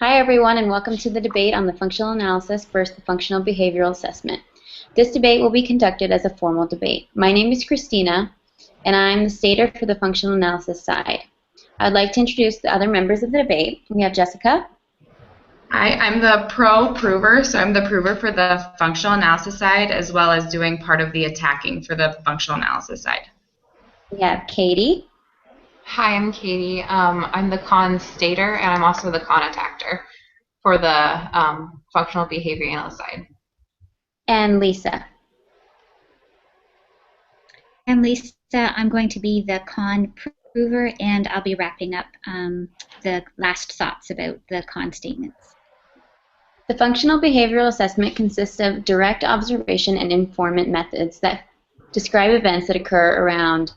Hi everyone, and welcome to the debate on the functional analysis versus the functional behavioral assessment. This debate will be conducted as a formal debate. My name is Christina, and I'm the stater for the functional analysis side. I would like to introduce the other members of the debate. We have Jessica. Hi, I'm the prover, so I'm the prover for the functional analysis side as well as doing part of the attacking for the functional analysis side. We have Katie. Hi, I'm Katie. I'm the con stater, and I'm also the con attacker for the functional behavior analyst side. And Lisa. I'm Lisa. I'm going to be the con prover, and I'll be wrapping up the last thoughts about the con statements. The functional behavioral assessment consists of direct observation and informant methods that describe events that occur around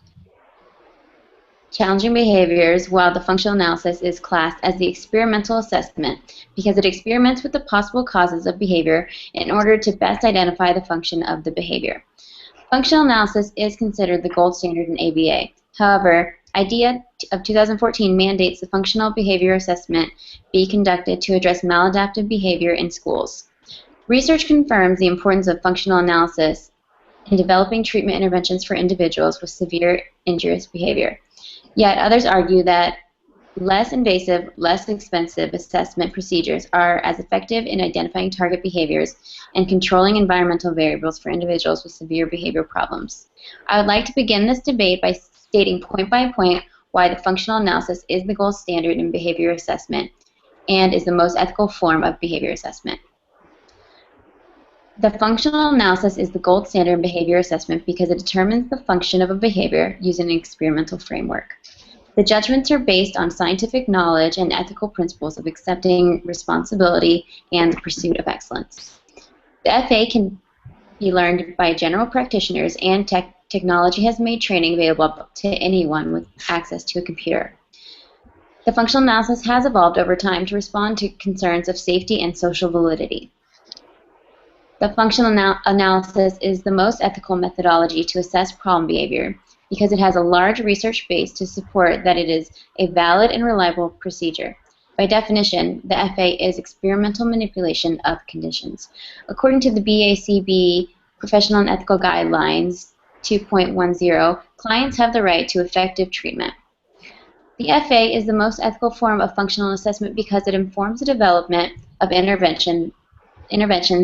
challenging behaviors, while the functional analysis is classed as the experimental assessment because it experiments with the possible causes of behavior in order to best identify the function of the behavior. Functional analysis is considered the gold standard in ABA. However, IDEA of 2014 mandates the functional behavior assessment be conducted to address maladaptive behavior in schools. Research confirms the importance of functional analysis in developing treatment interventions for individuals with severe injurious behavior. Yet others argue that less invasive, less expensive assessment procedures are as effective in identifying target behaviors and controlling environmental variables for individuals with severe behavioral problems. I would like to begin this debate by stating point by point why the functional analysis is the gold standard in behavior assessment and is the most ethical form of behavior assessment. The functional analysis is the gold standard in behavior assessment because it determines the function of a behavior using an experimental framework. The judgments are based on scientific knowledge and ethical principles of accepting responsibility and the pursuit of excellence. The FA can be learned by general practitioners, and technology has made training available to anyone with access to a computer. The functional analysis has evolved over time to respond to concerns of safety and social validity. The functional analysis is the most ethical methodology to assess problem behavior because it has a large research base to support that it is a valid and reliable procedure. By definition, the FA is experimental manipulation of conditions. According to the BACB Professional and Ethical Guidelines 2.10, clients have the right to effective treatment. The FA is the most ethical form of functional assessment because it informs the development of interventions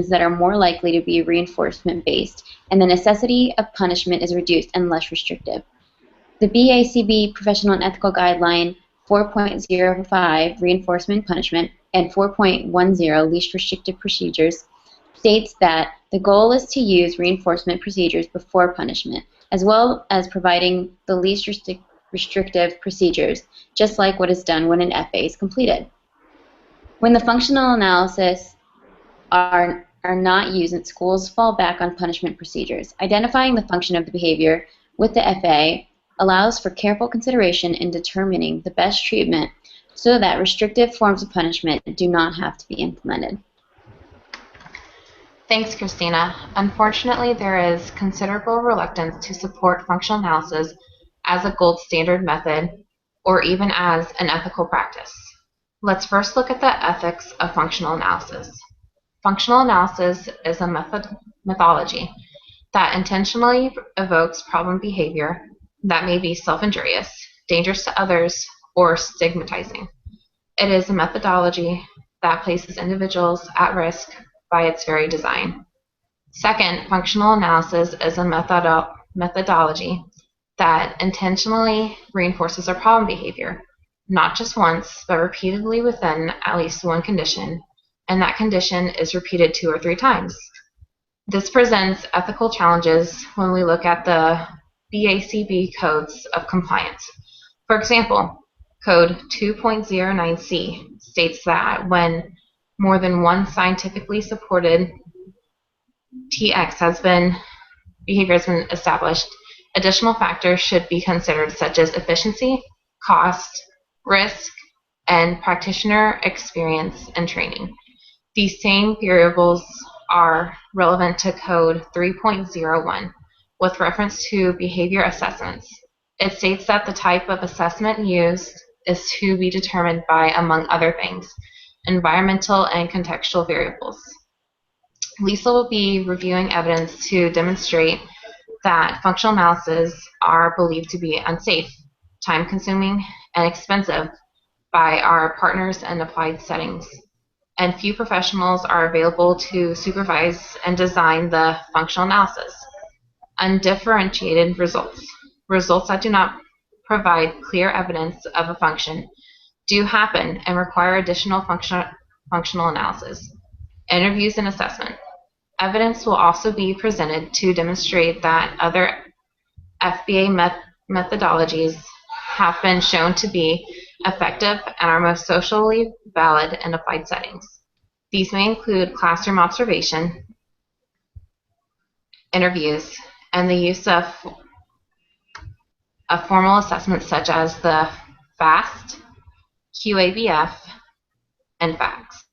that are more likely to be reinforcement-based, and the necessity of punishment is reduced and less restrictive. The BACB Professional and Ethical Guideline 4.05, Reinforcement Punishment, and 4.10, Least Restrictive Procedures, states that the goal is to use reinforcement procedures before punishment, as well as providing the least restrictive procedures, just like what is done when an FA is completed. When the functional analysis are not used, schools fall back on punishment procedures. Identifying the function of the behavior with the FA allows for careful consideration in determining the best treatment so that restrictive forms of punishment do not have to be implemented. Thanks, Christina. Unfortunately, there is considerable reluctance to support functional analysis as a gold standard method or even as an ethical practice. Let's first look at the ethics of functional analysis. Functional analysis is a methodology that intentionally evokes problem behavior that may be self-injurious, dangerous to others, or stigmatizing. It is a methodology that places individuals at risk by its very design. Second, functional analysis is a methodology that intentionally reinforces our problem behavior, not just once, but repeatedly within at least one condition, and that condition is repeated 2 or 3 times. This presents ethical challenges when we look at the BACB codes of compliance. For example, Code 2.09c states that when more than one scientifically supported behavior has been established, additional factors should be considered such as efficiency, cost, risk, and practitioner experience and training. These same variables are relevant to Code 3.01 with reference to behavior assessments. It states that the type of assessment used is to be determined by, among other things, environmental and contextual variables. Lisa will be reviewing evidence to demonstrate that functional analyses are believed to be unsafe, time-consuming, and expensive by our partners in applied settings, and few professionals are available to supervise and design the functional analysis. Undifferentiated results, results that do not provide clear evidence of a function, do happen and require additional functional analysis. Interviews and assessment. Evidence will also be presented to demonstrate that other FBA methodologies have been shown to be effective and are most socially valid in applied settings. These may include classroom observation, interviews, and the use of formal assessments such as the FAST, QABF, and FACS.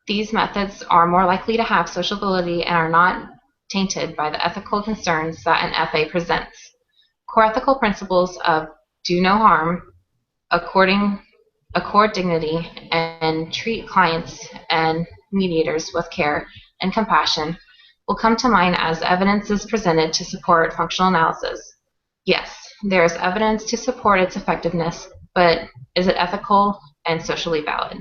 These methods are more likely to have social validity and are not tainted by the ethical concerns that an FA presents. Core ethical principles of do no harm, accord dignity, and treat clients and mediators with care and compassion will come to mind as evidence is presented to support functional analysis. Yes, there is evidence to support its effectiveness, but is it ethical and socially valid?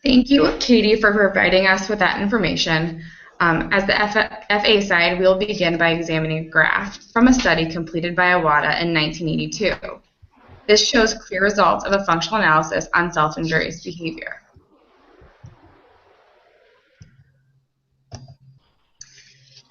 Thank you, Katie, for providing us with that information. As the FA side, we'll begin by examining a graph from a study completed by Iwata in 1982. This shows clear results of a functional analysis on self-injurious behavior.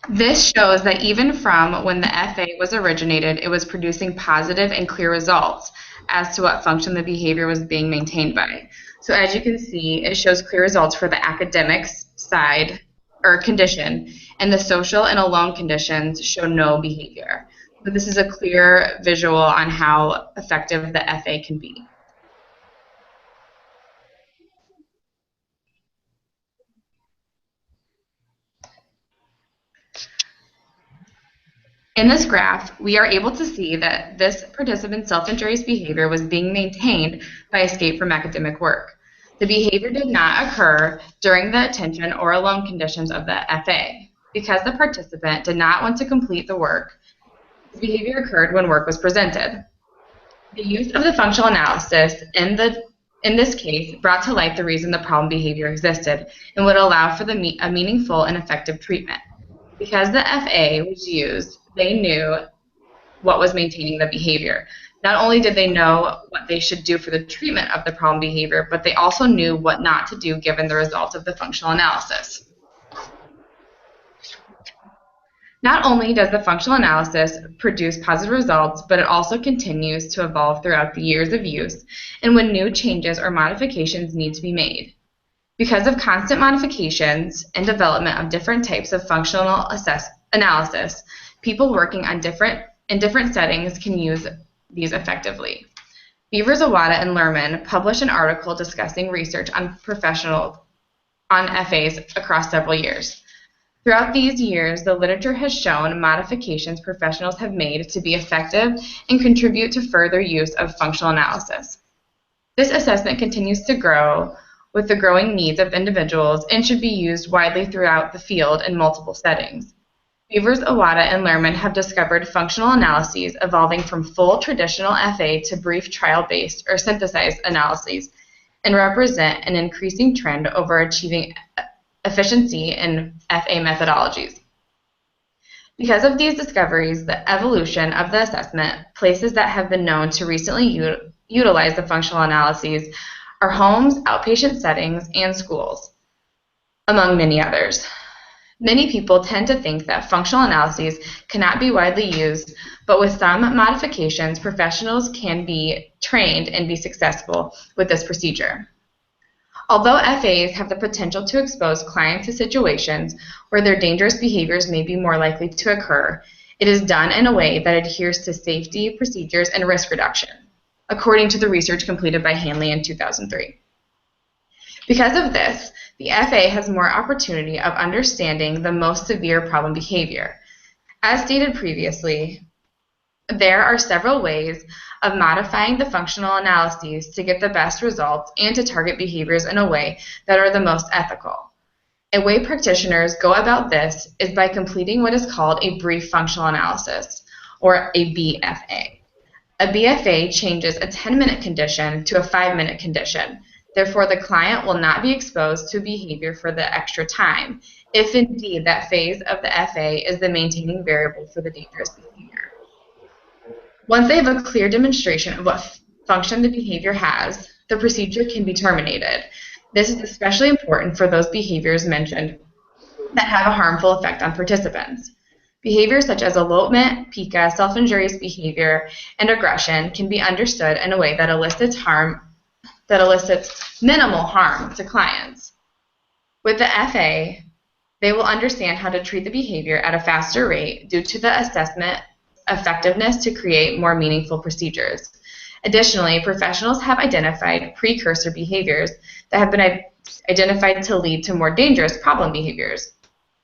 This shows that even from when the FA was originated, it was producing positive and clear results as to what function the behavior was being maintained by. So as you can see, it shows clear results for the academics side or condition, and the social and alone conditions show no behavior. But this is a clear visual on how effective the FA can be. In this graph, we are able to see that this participant's self-injurious behavior was being maintained by escape from academic work. The behavior did not occur during the attention or alone conditions of the FA. Because the participant did not want to complete the work, the behavior occurred when work was presented. The use of the functional analysis in this case brought to light the reason the problem behavior existed and would allow for a meaningful and effective treatment. Because the FA was used, they knew what was maintaining the behavior. Not only did they know what they should do for the treatment of the problem behavior, but they also knew what not to do given the results of the functional analysis. Not only does the functional analysis produce positive results, but it also continues to evolve throughout the years of use and when new changes or modifications need to be made. Because of constant modifications and development of different types of functional analysis, people working in different settings can use these effectively. Beavers, Iwata, and Lerman published an article discussing research on FAs across several years. Throughout these years, the literature has shown modifications professionals have made to be effective and contribute to further use of functional analysis. This assessment continues to grow with the growing needs of individuals and should be used widely throughout the field in multiple settings. Beavers, Iwata, and Lerman have discovered functional analyses evolving from full traditional FA to brief trial-based or synthesized analyses and represent an increasing trend over achieving efficiency in FA methodologies. Because of these discoveries, the evolution of the assessment, places that have been known to recently utilize the functional analyses are homes, outpatient settings, and schools, among many others. Many people tend to think that functional analyses cannot be widely used, but with some modifications, professionals can be trained and be successful with this procedure. Although FAs have the potential to expose clients to situations where their dangerous behaviors may be more likely to occur, it is done in a way that adheres to safety procedures and risk reduction, according to the research completed by Hanley in 2003. Because of this, the FA has more opportunity of understanding the most severe problem behavior. As stated previously, There are several ways of modifying the functional analyses to get the best results and to target behaviors in a way that are the most ethical. A way practitioners go about this is by completing what is called a brief functional analysis, or a BFA. A BFA changes a 10-minute condition to a 5-minute condition. Therefore, the client will not be exposed to behavior for the extra time, if indeed that phase of the FA is the maintaining variable for the dangerous behavior. Once they have a clear demonstration of what function the behavior has, the procedure can be terminated. This is especially important for those behaviors mentioned that have a harmful effect on participants. Behaviors such as elopement, pica, self-injurious behavior, and aggression can be understood in a way that elicits minimal harm to clients. With the FA, they will understand how to treat the behavior at a faster rate due to the assessment effectiveness to create more meaningful procedures. Additionally, professionals have identified precursor behaviors that have been identified to lead to more dangerous problem behaviors.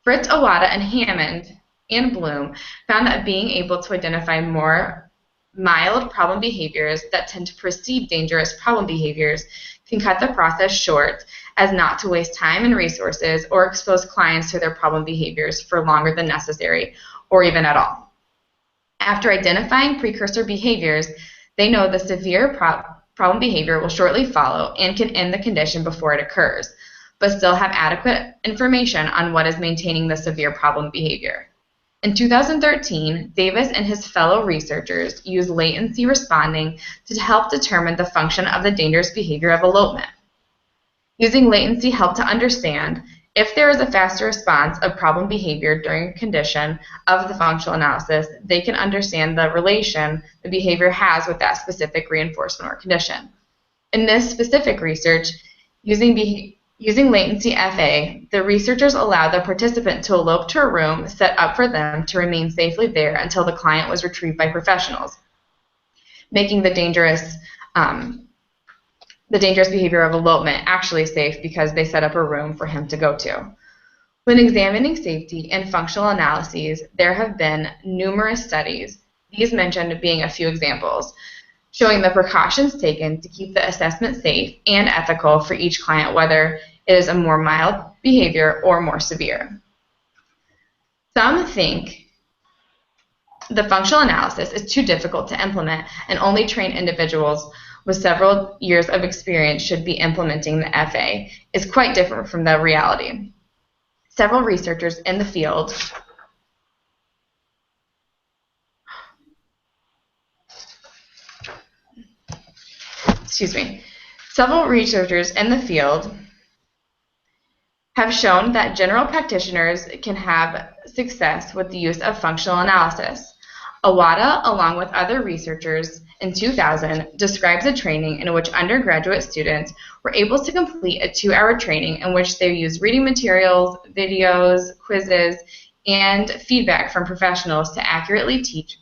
Fritz, Owada, and Hammond and Bloom found that being able to identify more mild problem behaviors that tend to precede dangerous problem behaviors can cut the process short as not to waste time and resources or expose clients to their problem behaviors for longer than necessary or even at all. After identifying precursor behaviors, they know the severe problem behavior will shortly follow and can end the condition before it occurs, but still have adequate information on what is maintaining the severe problem behavior. In 2013, Davis and his fellow researchers used latency responding to help determine the function of the dangerous behavior of elopement. Using latency helped to understand if there is a faster response of problem behavior during a condition of the functional analysis, they can understand the relation the behavior has with that specific reinforcement or condition. In this specific research, using latency FA, the researchers allowed the participant to elope to a room set up for them to remain safely there until the client was retrieved by professionals, making the dangerous behavior of elopement actually safe because they set up a room for him to go to. When examining safety and functional analyses, there have been numerous studies, these mentioned being a few examples, showing the precautions taken to keep the assessment safe and ethical for each client, whether it is a more mild behavior or more severe. Some think the functional analysis is too difficult to implement and only trained individuals with several years of experience should be implementing the FA is quite different from the reality. Several researchers in the field have shown that general practitioners can have success with the use of functional analysis. Owada, along with other researchers in 2000, describes a training in which undergraduate students were able to complete a 2-hour training in which they used reading materials, videos, quizzes, and feedback from professionals to accurately teach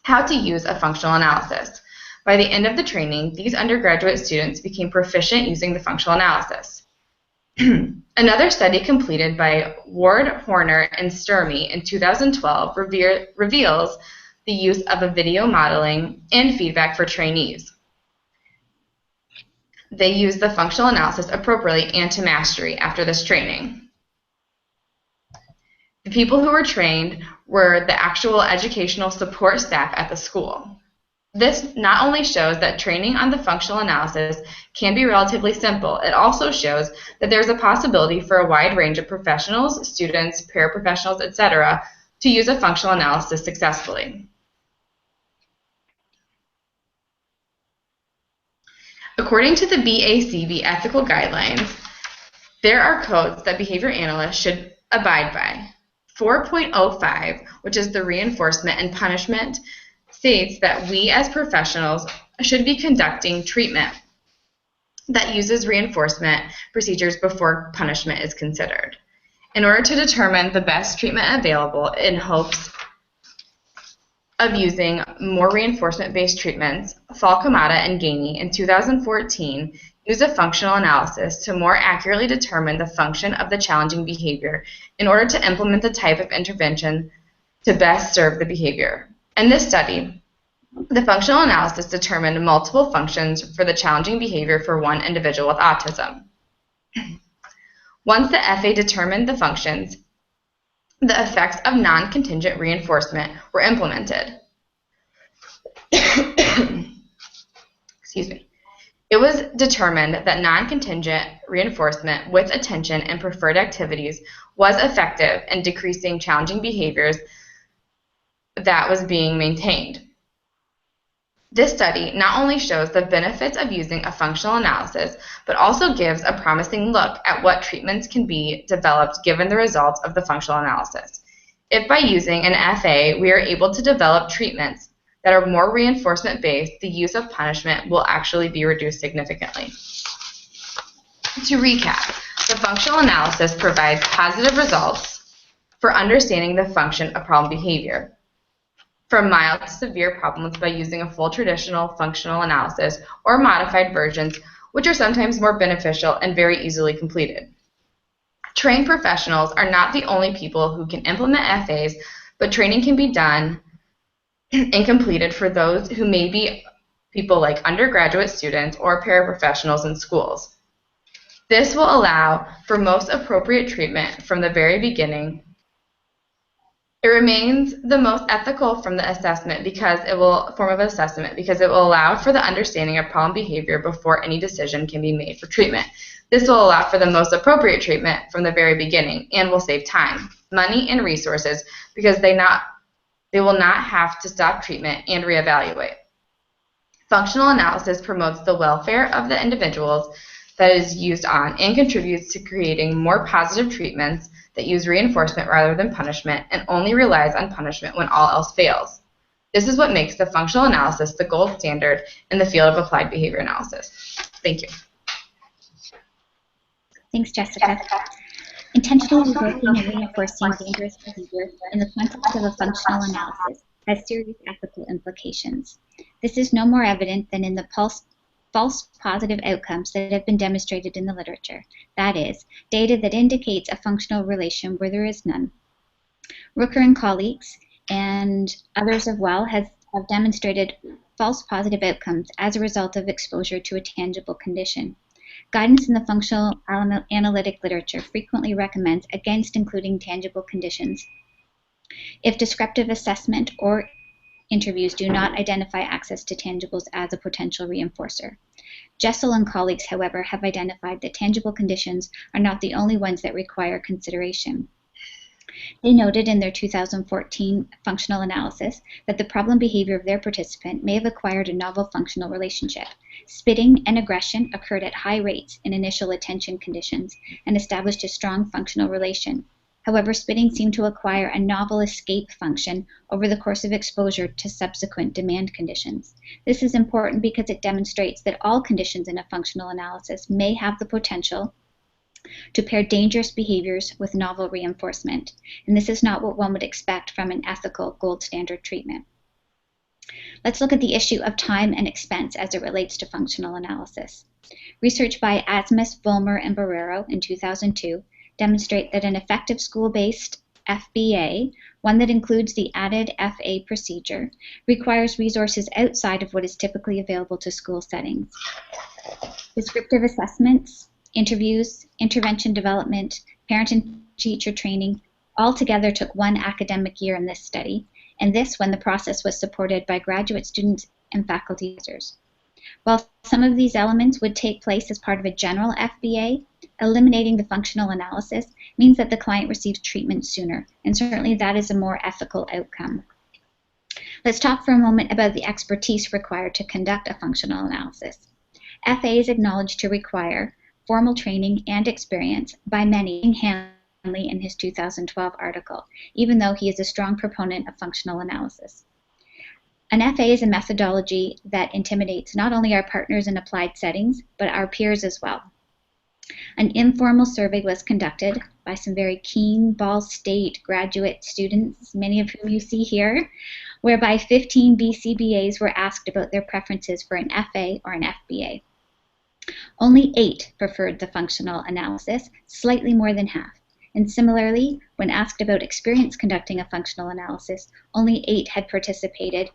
how to use a functional analysis. By the end of the training, these undergraduate students became proficient using the functional analysis. Another study completed by Ward, Horner, and Sturmey in 2012 reveals the use of a video modeling and feedback for trainees. They used the functional analysis appropriately and to mastery after this training. The people who were trained were the actual educational support staff at the school. This not only shows that training on the functional analysis can be relatively simple, it also shows that there's a possibility for a wide range of professionals, students, paraprofessionals, etc., to use a functional analysis successfully. According to the BACB ethical guidelines, there are codes that behavior analysts should abide by. 4.05, which is the reinforcement and punishment, states that we as professionals should be conducting treatment that uses reinforcement procedures before punishment is considered. In order to determine the best treatment available in hopes of using more reinforcement-based treatments, Falcomata and Gainey in 2014 used a functional analysis to more accurately determine the function of the challenging behavior in order to implement the type of intervention to best serve the behavior. In this study, The functional analysis determined multiple functions for the challenging behavior for one individual with autism. Once the FA determined the functions, the effects of non-contingent reinforcement were implemented. Excuse me. It was determined that non-contingent reinforcement with attention and preferred activities was effective in decreasing challenging behaviors that was being maintained. This study not only shows the benefits of using a functional analysis, but also gives a promising look at what treatments can be developed given the results of the functional analysis. If by using an FA we are able to develop treatments that are more reinforcement-based, the use of punishment will actually be reduced significantly. To recap, the functional analysis provides positive results for understanding the function of problem behavior, from mild to severe problems by using a full traditional functional analysis or modified versions, which are sometimes more beneficial and very easily completed. Trained professionals are not the only people who can implement FAs, but training can be done and completed for those who may be people like undergraduate students or paraprofessionals in schools. This will allow for most appropriate treatment from the very beginning. It remains the most ethical from the assessment because it will allow for the understanding of problem behavior before any decision can be made for treatment. This will allow for the most appropriate treatment from the very beginning and will save time, money, and resources because they will not have to stop treatment and reevaluate. Functional analysis promotes the welfare of the individuals that is used on and contributes to creating more positive treatments that use reinforcement rather than punishment and only relies on punishment when all else fails. This is what makes the functional analysis the gold standard in the field of applied behavior analysis. Thank you. Thanks, Jessica. Intentionally revoking and reinforcing dangerous behavior in the context of a functional analysis has serious ethical implications. This is no more evident than in the false positive outcomes that have been demonstrated in the literature, that is, data that indicates a functional relation where there is none. Rooker and colleagues, and others as well, have demonstrated false positive outcomes as a result of exposure to a tangible condition. Guidance in the functional analytic literature frequently recommends against including tangible conditions if descriptive assessment or interviews do not identify access to tangibles as a potential reinforcer. Jessel and colleagues, however, have identified that tangible conditions are not the only ones that require consideration. They noted in their 2014 functional analysis that the problem behavior of their participant may have acquired a novel functional relationship. Spitting and aggression occurred at high rates in initial attention conditions and established a strong functional relation. However, spitting seemed to acquire a novel escape function over the course of exposure to subsequent demand conditions. This is important because it demonstrates that all conditions in a functional analysis may have the potential to pair dangerous behaviors with novel reinforcement, and this is not what one would expect from an ethical gold standard treatment. Let's look at the issue of time and expense as it relates to functional analysis. Research by Asmus, Vollmer, and Barrero in 2002 demonstrate that an effective school-based FBA, one that includes the added FA procedure, requires resources outside of what is typically available to school settings. Descriptive assessments, interviews, intervention development, parent and teacher training all together took 1 academic year in this study, and this when the process was supported by graduate students and faculty users. While some of these elements would take place as part of a general FBA, eliminating the functional analysis means that the client receives treatment sooner, and certainly that is a more ethical outcome. Let's talk for a moment about the expertise required to conduct a functional analysis. FA is acknowledged to require formal training and experience by many, Hanley in his 2012 article, even though he is a strong proponent of functional analysis. An FA is a methodology that intimidates not only our partners in applied settings, but our peers as well. An informal survey was conducted by some very keen Ball State graduate students, many of whom you see here, whereby 15 BCBAs were asked about their preferences for an FA or an FBA. Only 8 preferred the functional analysis, slightly more than half. And similarly, when asked about experience conducting a functional analysis, only 8 had participated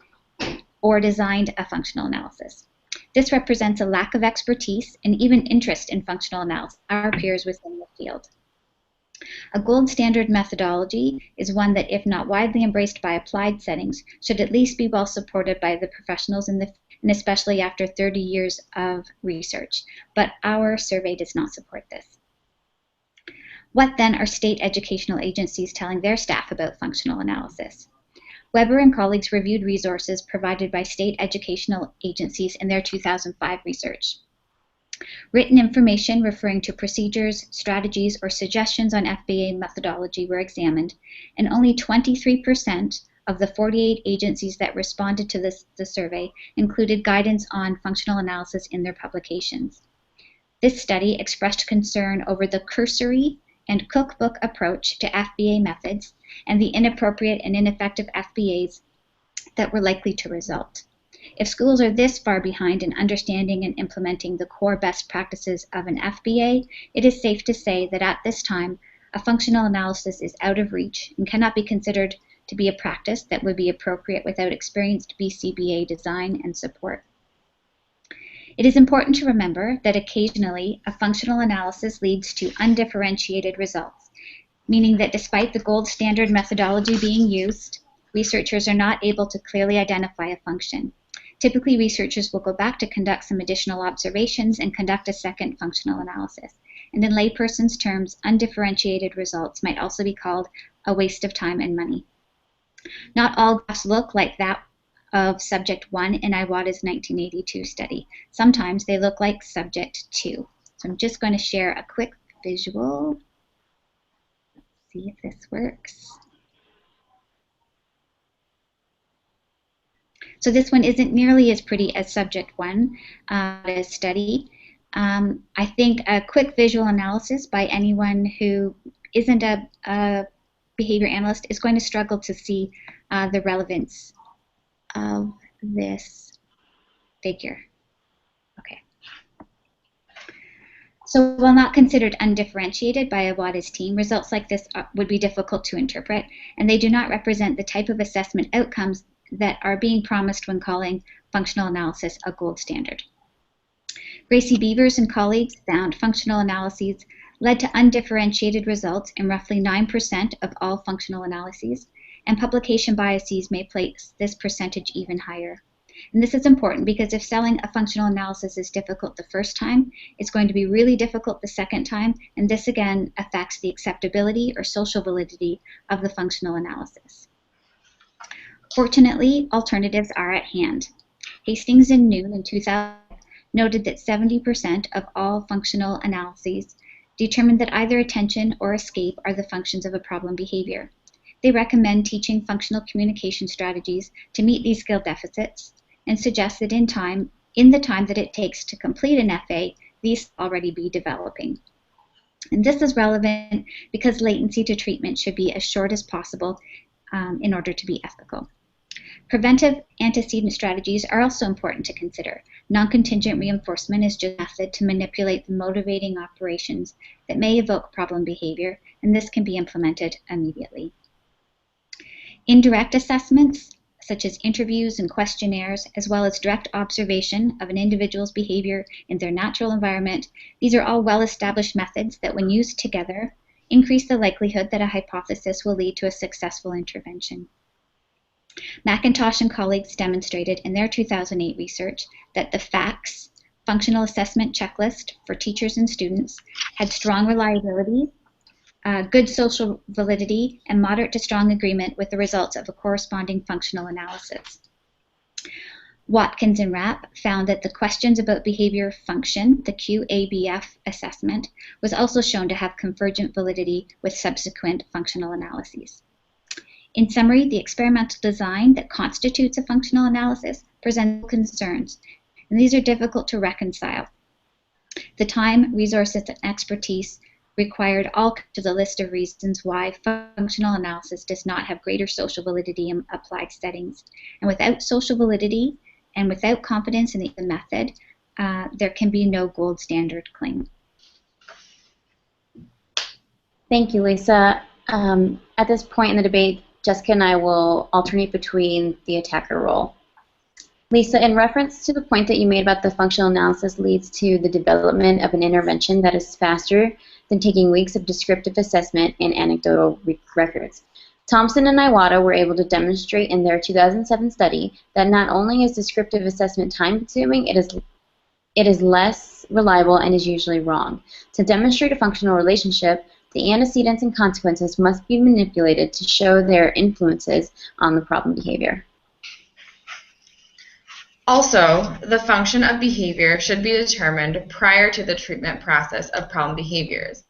or designed a functional analysis. This represents a lack of expertise and even interest in functional analysis by our peers within the field. A gold standard methodology is one that, if not widely embraced by applied settings, should at least be well supported by the professionals in the field, and especially after 30 years of research. But our survey does not support this. What then are state educational agencies telling their staff about functional analysis? Weber and colleagues reviewed resources provided by state educational agencies in their 2005 research. Written information referring to procedures, strategies, or suggestions on FBA methodology were examined, and only 23% of the 48 agencies that responded to the survey included guidance on functional analysis in their publications. This study expressed concern over the cursory and cookbook approach to FBA methods and the inappropriate and ineffective FBAs that were likely to result. If schools are this far behind in understanding and implementing the core best practices of an FBA, it is safe to say that at this time, a functional analysis is out of reach and cannot be considered to be a practice that would be appropriate without experienced BCBA design and support. It is important to remember that occasionally a functional analysis leads to undifferentiated results, meaning that despite the gold standard methodology being used, researchers are not able to clearly identify a function. Typically, researchers will go back to conduct some additional observations and conduct a second functional analysis. And in layperson's terms, undifferentiated results might also be called a waste of time and money. Not all graphs look like that of Subject 1 in Iwata's 1982 study. Sometimes they look like Subject 2. So I'm just going to share a quick visual. Let's see if this works. So this one isn't nearly as pretty as Subject 1 study. I think a quick visual analysis by anyone who isn't a behavior analyst is going to struggle to see the relevance of this figure. Okay. So while not considered undifferentiated by Iwata's team, results like this would be difficult to interpret, and they do not represent the type of assessment outcomes that are being promised when calling functional analysis a gold standard. Gracie Beavers and colleagues found functional analyses led to undifferentiated results in roughly 9% of all functional analyses, and publication biases may place this percentage even higher. And this is important because if selling a functional analysis is difficult the first time, it's going to be really difficult the second time, and this again affects the acceptability or social validity of the functional analysis. Fortunately, alternatives are at hand. Hastings and Noon in 2000 noted that 70% of all functional analyses determined that either attention or escape are the functions of a problem behavior. They recommend teaching functional communication strategies to meet these skill deficits and suggest that in the time that it takes to complete an FA, these already be developing. And this is relevant because latency to treatment should be as short as possible in order to be ethical. Preventive antecedent strategies are also important to consider. Non-contingent reinforcement is just a method to manipulate the motivating operations that may evoke problem behavior, and this can be implemented immediately. Indirect assessments, such as interviews and questionnaires, as well as direct observation of an individual's behavior in their natural environment, these are all well-established methods that, when used together, increase the likelihood that a hypothesis will lead to a successful intervention. McIntosh and colleagues demonstrated in their 2008 research that the FACS, Functional Assessment Checklist for teachers and students, had strong reliability, good social validity, and moderate to strong agreement with the results of a corresponding functional analysis. Watkins and Rapp found that the questions about behavior function, the QABF assessment, was also shown to have convergent validity with subsequent functional analyses. In summary, the experimental design that constitutes a functional analysis presents concerns, and these are difficult to reconcile. The time, resources, and expertise required all to the list of reasons why functional analysis does not have greater social validity in applied settings. And without social validity and without confidence in the method, there can be no gold standard claim. Thank you, Lisa. At this point in the debate, Jessica and I will alternate between the attacker role. Lisa, in reference to the point that you made about the functional analysis leads to the development of an intervention that is faster than taking weeks of descriptive assessment and anecdotal records. Thompson and Iwata were able to demonstrate in their 2007 study that not only is descriptive assessment time-consuming, it is less reliable and is usually wrong. To demonstrate a functional relationship, the antecedents and consequences must be manipulated to show their influences on the problem behavior. Also, the function of behavior should be determined prior to the treatment process of problem behaviors.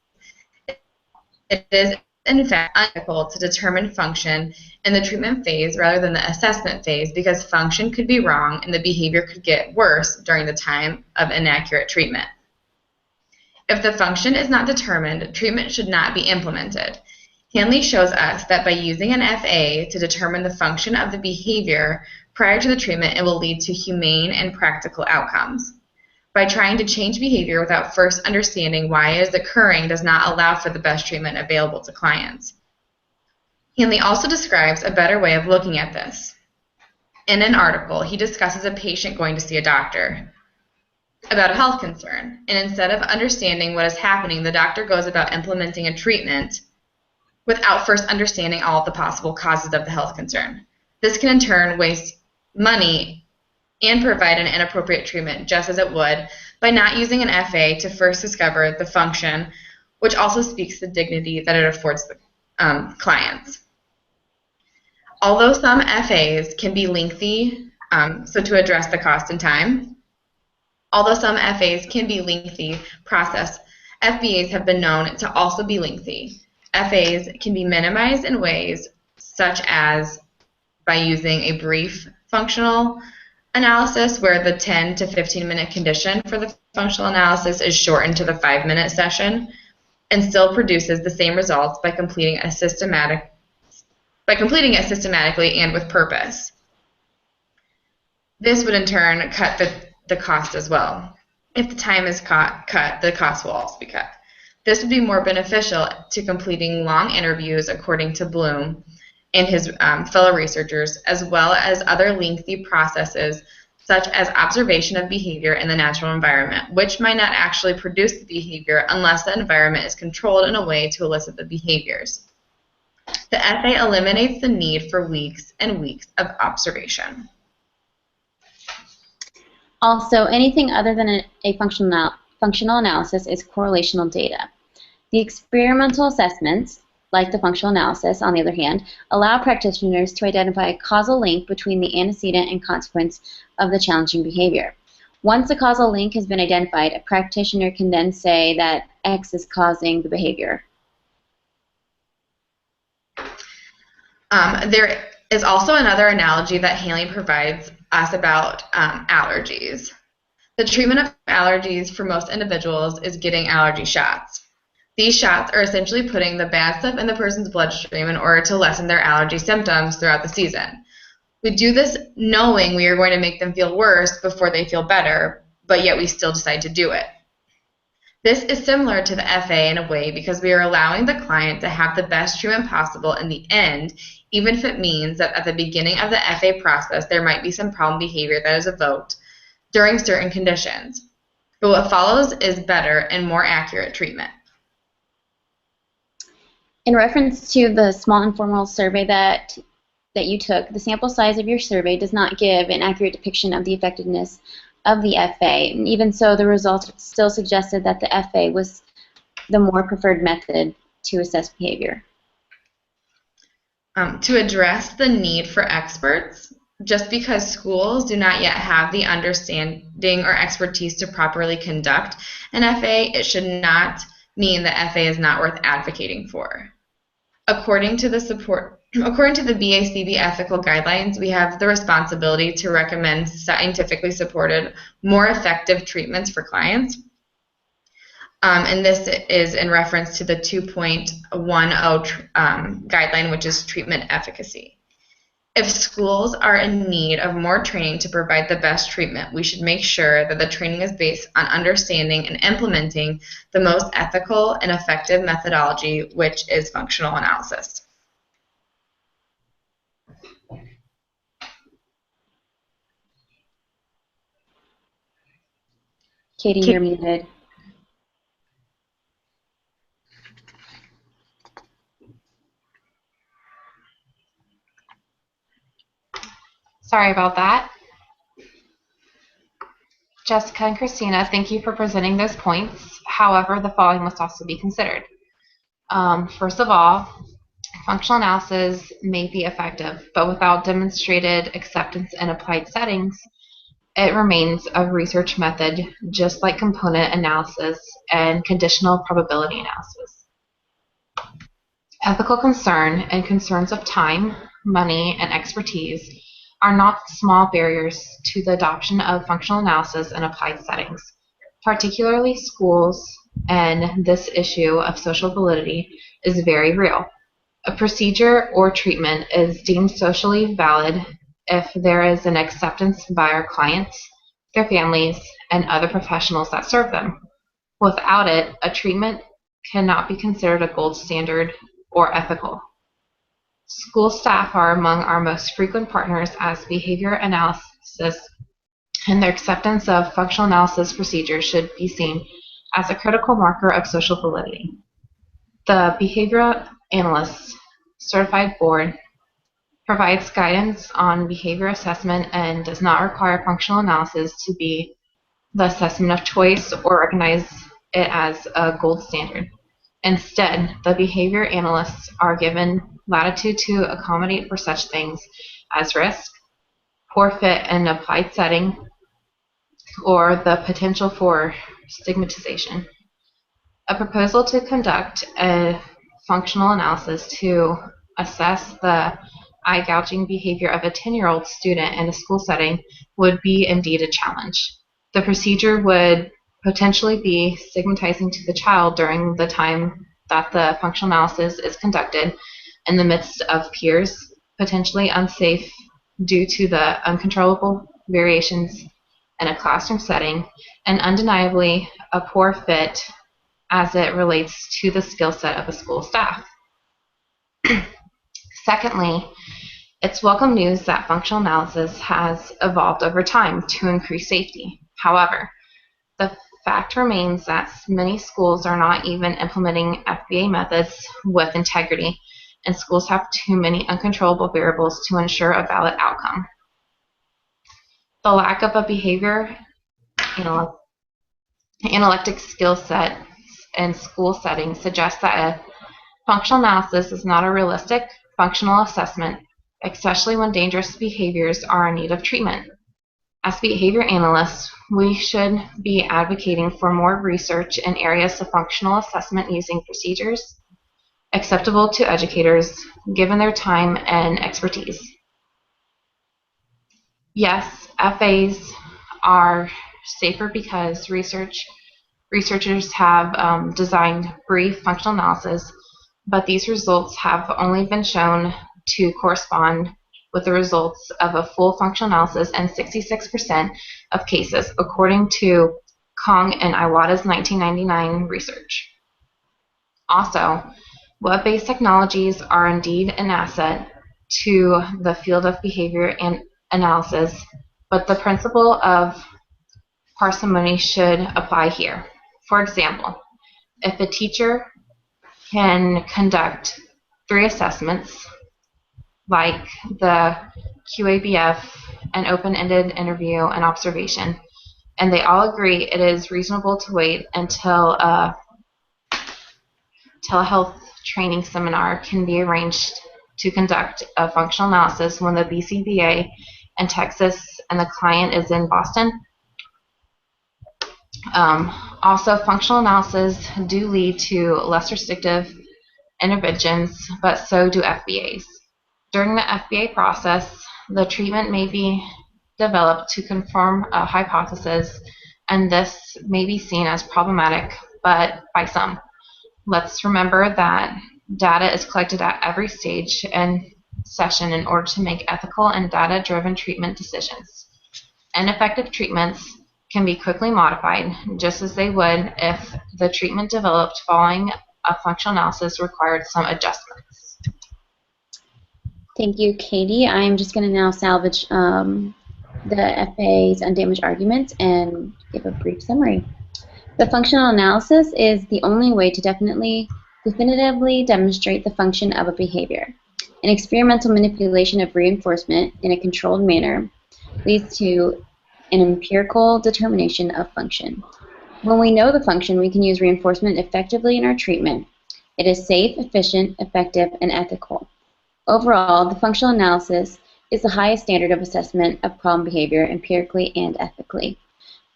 It is, in fact, unethical to determine function in the treatment phase rather than the assessment phase because function could be wrong and the behavior could get worse during the time of inaccurate treatment. If the function is not determined, treatment should not be implemented. Hanley shows us that by using an FA to determine the function of the behavior prior to the treatment, it will lead to humane and practical outcomes. By trying to change behavior without first understanding why it is occurring does not allow for the best treatment available to clients. Hanley also describes a better way of looking at this. In an article, he discusses a patient going to see a doctor about a health concern, and instead of understanding what is happening, the doctor goes about implementing a treatment without first understanding all of the possible causes of the health concern. This can in turn waste money and provide an inappropriate treatment, just as it would by not using an FA to first discover the function, which also speaks to the dignity that it affords the clients. Although some FAs can be lengthy, so to address the cost and time, although some FAs can be lengthy process, FBAs have been known to also be lengthy. FAs can be minimized in ways such as by using a brief functional analysis where the 10 to 15-minute condition for the functional analysis is shortened to the 5-minute session and still produces the same results by completing it systematically and with purpose. This would in turn cut the cost as well. If the time is cut, the cost will also be cut. This would be more beneficial to completing long interviews according to Bloom and his fellow researchers, as well as other lengthy processes such as observation of behavior in the natural environment, which might not actually produce the behavior unless the environment is controlled in a way to elicit the behaviors. The FA eliminates the need for weeks and weeks of observation. Also, anything other than a functional analysis is correlational data. The experimental assessments, like the functional analysis, on the other hand, allow practitioners to identify a causal link between the antecedent and consequence of the challenging behavior. Once a causal link has been identified, a practitioner can then say that X is causing the behavior. There is also another analogy that Hanley provides us about allergies. The treatment of allergies for most individuals is getting allergy shots. These shots are essentially putting the bad stuff in the person's bloodstream in order to lessen their allergy symptoms throughout the season. We do this knowing we are going to make them feel worse before they feel better, but yet we still decide to do it. This is similar to the FA in a way because we are allowing the client to have the best treatment possible in the end, even if it means that at the beginning of the FA process there might be some problem behavior that is evoked during certain conditions. But what follows is better and more accurate treatment. In reference to the small informal survey that you took, the sample size of your survey does not give an accurate depiction of the effectiveness of the FA. And even so, the results still suggested that the FA was the more preferred method to assess behavior. To address the need for experts, just because schools do not yet have the understanding or expertise to properly conduct an FA, it should not mean the FA is not worth advocating for. According to the BACB ethical guidelines, we have the responsibility to recommend scientifically supported, more effective treatments for clients. And this is in reference to the 2.10 guideline, which is treatment efficacy. If schools are in need of more training to provide the best treatment, we should make sure that the training is based on understanding and implementing the most ethical and effective methodology, which is functional analysis. Katie, you're muted. Sorry about that. Jessica and Christina, thank you for presenting those points. However, the following must also be considered. First of all, functional analysis may be effective, but without demonstrated acceptance in applied settings, it remains a research method just like component analysis and conditional probability analysis. Ethical concern and concerns of time, money, and expertise are not small barriers to the adoption of functional analysis in applied settings, particularly schools, and this issue of social validity is very real. A procedure or treatment is deemed socially valid if there is an acceptance by our clients, their families, and other professionals that serve them. Without it, a treatment cannot be considered a gold standard or ethical. School staff are among our most frequent partners as behavior analysis, and their acceptance of functional analysis procedures should be seen as a critical marker of social validity. The Behavioral Analysts Certified Board provides guidance on behavior assessment and does not require functional analysis to be the assessment of choice or recognize it as a gold standard. Instead, the behavior analysts are given latitude to accommodate for such things as risk, poor fit in an applied setting, or the potential for stigmatization. A proposal to conduct a functional analysis to assess the eye-gouging behavior of a 10-year-old student in a school setting would be indeed a challenge. The procedure would potentially be stigmatizing to the child during the time that the functional analysis is conducted in the midst of peers, potentially unsafe due to the uncontrollable variations in a classroom setting, and undeniably a poor fit as it relates to the skill set of the school staff. Secondly, it's welcome news that functional analysis has evolved over time to increase safety. However, the fact remains that many schools are not even implementing FBA methods with integrity, and schools have too many uncontrollable variables to ensure a valid outcome. The lack of a behavior analytic skill set in school settings suggests that a functional analysis is not a realistic functional assessment, especially when dangerous behaviors are in need of treatment. As behavior analysts, we should be advocating for more research in areas of functional assessment using procedures acceptable to educators given their time and expertise. Yes, FAs are safer because researchers have designed brief functional analysis, but these results have only been shown to correspond with the results of a full functional analysis in 66% of cases, according to Kong and Iwata's 1999 research. Also, web-based technologies are indeed an asset to the field of behavior and analysis, but the principle of parsimony should apply here. For example, if a teacher can conduct 3 assessments, like the QABF, an open-ended interview and observation, and they all agree it is reasonable to wait until a telehealth training seminar can be arranged to conduct a functional analysis when the BCBA in Texas and the client is in Boston. Also, functional analysis do lead to less restrictive interventions, but so do FBAs. During the FBA process, the treatment may be developed to confirm a hypothesis, and this may be seen as problematic, but by some. Let's remember that data is collected at every stage and session in order to make ethical and data-driven treatment decisions. Ineffective treatments can be quickly modified, just as they would if the treatment developed following a functional analysis required some adjustments. Thank you, Katie. I'm just going to now salvage the FAA's undamaged arguments and give a brief summary. The functional analysis is the only way to definitively demonstrate the function of a behavior. An experimental manipulation of reinforcement in a controlled manner leads to an empirical determination of function. When we know the function, we can use reinforcement effectively in our treatment. It is safe, efficient, effective, and ethical. Overall, the functional analysis is the highest standard of assessment of problem behavior empirically and ethically.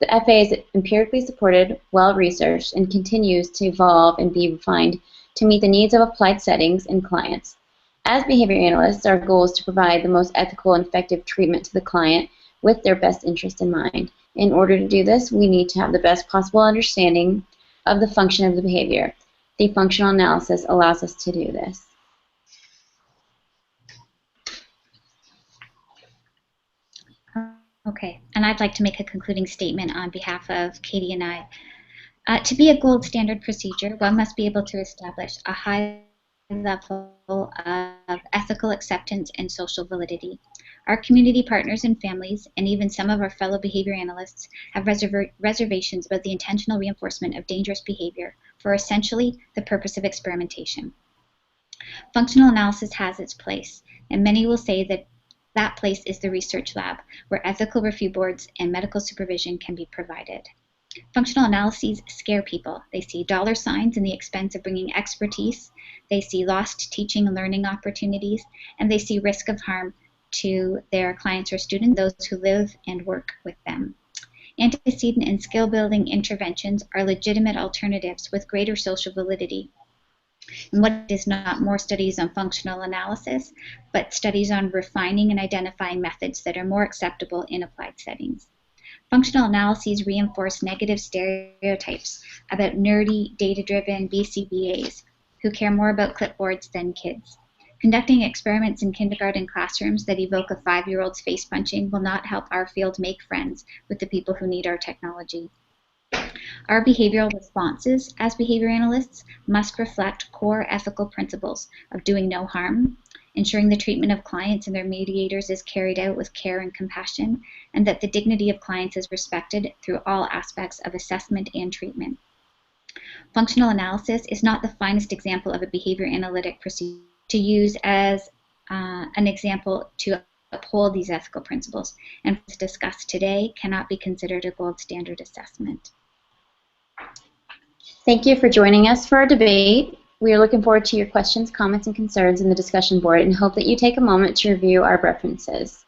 The FAA is empirically supported, well-researched, and continues to evolve and be refined to meet the needs of applied settings and clients. As behavior analysts, our goal is to provide the most ethical and effective treatment to the client with their best interest in mind. In order to do this, we need to have the best possible understanding of the function of the behavior. The functional analysis allows us to do this. Okay, and I'd like to make a concluding statement on behalf of Katie and I. To be a gold standard procedure, one must be able to establish a high level of ethical acceptance and social validity. Our community partners and families, and even some of our fellow behavior analysts, have reservations about the intentional reinforcement of dangerous behavior for essentially the purpose of experimentation. Functional analysis has its place, and many will say that that place is the research lab, where ethical review boards and medical supervision can be provided. Functional analyses scare people. They see dollar signs in the expense of bringing expertise. They see lost teaching and learning opportunities, and they see risk of harm to their clients or students, those who live and work with them. Antecedent and skill-building interventions are legitimate alternatives with greater social validity. And what is not more studies on functional analysis, but studies on refining and identifying methods that are more acceptable in applied settings. Functional analyses reinforce negative stereotypes about nerdy, data-driven BCBAs who care more about clipboards than kids. Conducting experiments in kindergarten classrooms that evoke a 5-year-old's face punching will not help our field make friends with the people who need our technology. Our behavioral responses as behavior analysts must reflect core ethical principles of doing no harm, ensuring the treatment of clients and their mediators is carried out with care and compassion, and that the dignity of clients is respected through all aspects of assessment and treatment. Functional analysis is not the finest example of a behavior analytic procedure to use as an example to uphold these ethical principles, and what's discussed today cannot be considered a gold standard assessment. Thank you for joining us for our debate. We are looking forward to your questions, comments, and concerns in the discussion board and hope that you take a moment to review our references.